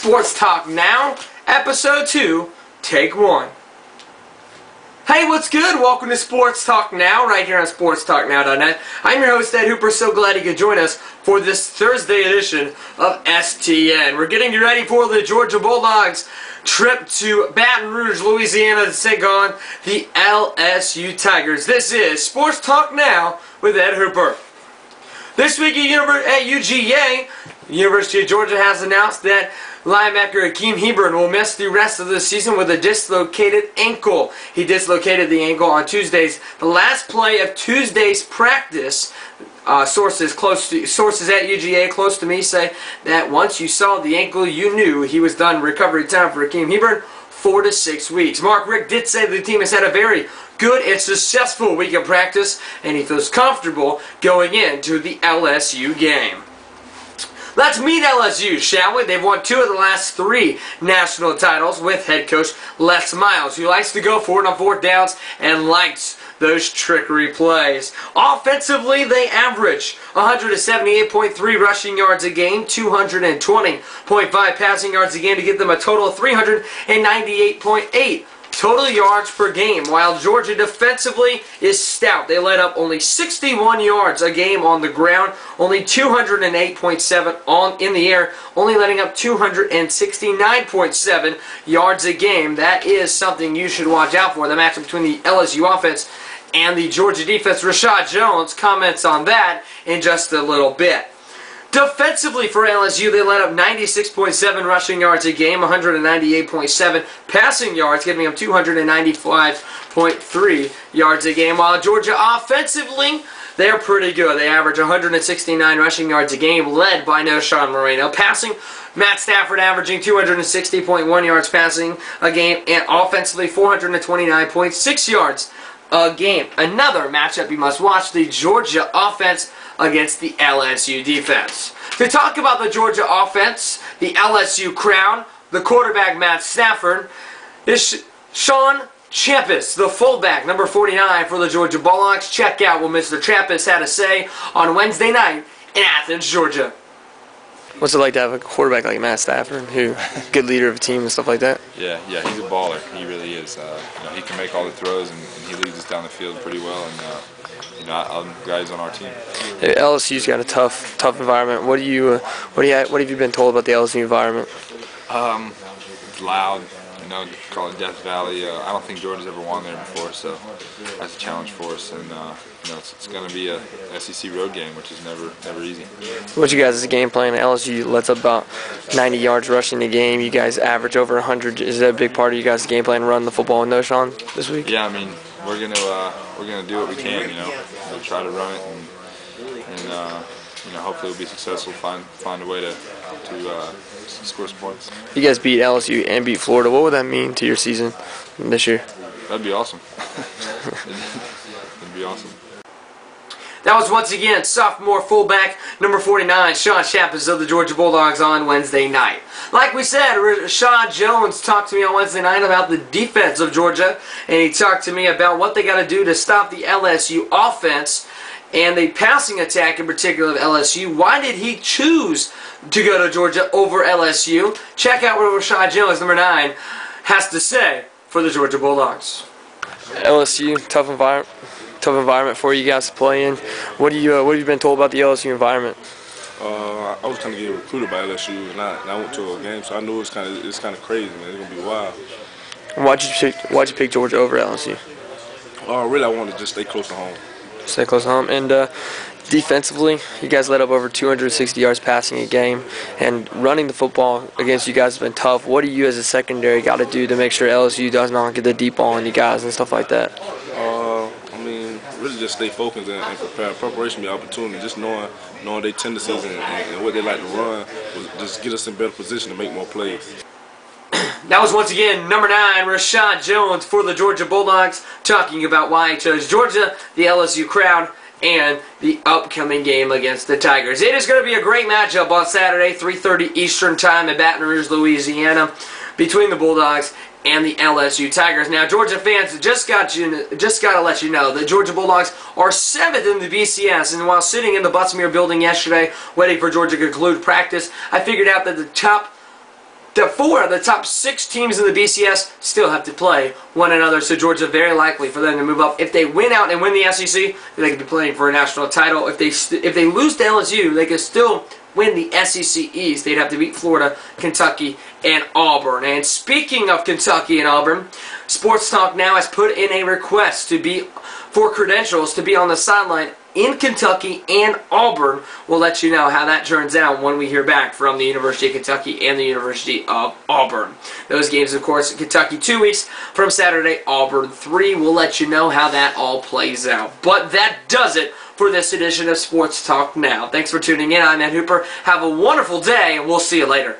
Sports Talk Now, Episode 2, Take 1. Hey, what's good? Welcome to Sports Talk Now, right here on SportsTalkNow.net. I'm your host, Ed Hooper. So glad you could join us for this Thursday edition of STN. We're getting you ready for the Georgia Bulldogs trip to Baton Rouge, Louisiana to take on the LSU Tigers. This is Sports Talk Now with Ed Hooper. This week at UGA, the University of Georgia has announced that linebacker Akeem Hebron will miss the rest of the season with a dislocated ankle. He dislocated the ankle on Tuesday's, the last play of Tuesday's practice. Sources at UGA close to me say that once you saw the ankle, you knew he was done. Recovery time for Akeem Hebron, 4 to 6 weeks. Mark Richt did say the team has had a very good and successful week of practice, and he feels comfortable going into the LSU game. Let's meet LSU, shall we? They've won 2 of the last 3 national titles with head coach Les Miles, who likes to go for it on 4th downs and likes those trickery plays. Offensively, they average 178.3 rushing yards a game, 220.5 passing yards a game to get them a total of 398.8 total yards per game, while Georgia defensively is stout. They let up only 61 yards a game on the ground, only 208.7 in the air, only letting up 269.7 yards a game. That is something you should watch out for. The matchup between the LSU offense and the Georgia defense. Rashad Jones comments on that in just a little bit. Defensively for LSU, they let up 96.7 rushing yards a game, 198.7 passing yards, giving them 295.3 yards a game. While Georgia offensively, they're pretty good. They average 169 rushing yards a game, led by Noshawn Moreno. Passing, Matt Stafford averaging 260.1 yards passing a game, and offensively 429.6 yards a game. Another matchup you must watch, the Georgia offense against the LSU defense. To talk about the Georgia offense, the LSU crown, the quarterback Matt Stafford, is Sean Champus, the fullback, number 49 for the Georgia Bulldogs. Check out what Mr. Champus had to say on Wednesday night in Athens, Georgia. What's it like to have a quarterback like Matt Stafford, who good leader of a team and stuff like that? Yeah, he's a baller. He really is. He can make all the throws, and he leads us down the field pretty well. And I'm glad he's on our team. LSU's got a tough environment. What have you been told about the LSU environment? It's loud. Call it Death Valley. I don't think Georgia's ever won there before, so that's a challenge for us. And it's going to be a SEC road game, which is never easy. What's you guys' game plan? LSU lets up about 90 yards rushing the game. You guys average over 100. Is that a big part of you guys' game plan? Run the football with Noshawn this week? Yeah, we're gonna do what we can. We'll try to run it, and hopefully we'll be successful. Find a way to score some points. You guys beat LSU and beat Florida. What would that mean to your season this year? That'd be awesome. That'd be awesome. That was once again sophomore fullback number 49, Sean Champus of the Georgia Bulldogs on Wednesday night. Like we said, Rashad Jones talked to me on Wednesday night about the defense of Georgia, and he talked to me about what they got to do to stop the LSU offense and the passing attack in particular of LSU. Why did he choose to go to Georgia over LSU? Check out what Rashad Jones, number 9, has to say for the Georgia Bulldogs. LSU, tough environment for you guys to play in. What have you been told about the LSU environment? I was kind of getting recruited by LSU, and I went to a game, so I knew it's kind of crazy, man. It's gonna be wild. Why'd you pick Georgia over LSU? Really, I wanted to just stay close to home. Stay close to home. And defensively, you guys let up over 260 yards passing a game, and running the football against you guys has been tough. What do you as a secondary got to do to make sure LSU does not get the deep ball on you guys and stuff like that? Really just stay focused and prepare. Preparation be opportunity. Just knowing their tendencies and what they like to run will just get us in better position to make more plays. That was once again number 9, Rashad Jones for the Georgia Bulldogs, talking about why he chose Georgia, the LSU crowd, and the upcoming game against the Tigers. It is going to be a great matchup on Saturday, 3:30 Eastern Time in Baton Rouge, Louisiana, between the Bulldogs and the LSU Tigers. Now, Georgia fans, just got to let you know that Georgia Bulldogs are 7th in the BCS, and while sitting in the Buttsmere building yesterday waiting for Georgia to conclude practice, I figured out that the top the 4 of the top 6 teams in the BCS still have to play one another, so Georgia very likely for them to move up. If they win out and win the SEC, they could be playing for a national title. If they lose to LSU, they could still win the SEC East. They'd have to beat Florida, Kentucky, and Auburn. And speaking of Kentucky and Auburn, Sports Talk Now has put in a request for credentials to be on the sideline in Kentucky and Auburn. We'll let you know how that turns out when we hear back from the University of Kentucky and the University of Auburn. Those games, of course, in Kentucky 2 weeks from Saturday, Auburn 3. We'll let you know how that all plays out. But that does it for this edition of Sports Talk Now. Thanks for tuning in. I'm Ed Hooper. Have a wonderful day, and we'll see you later.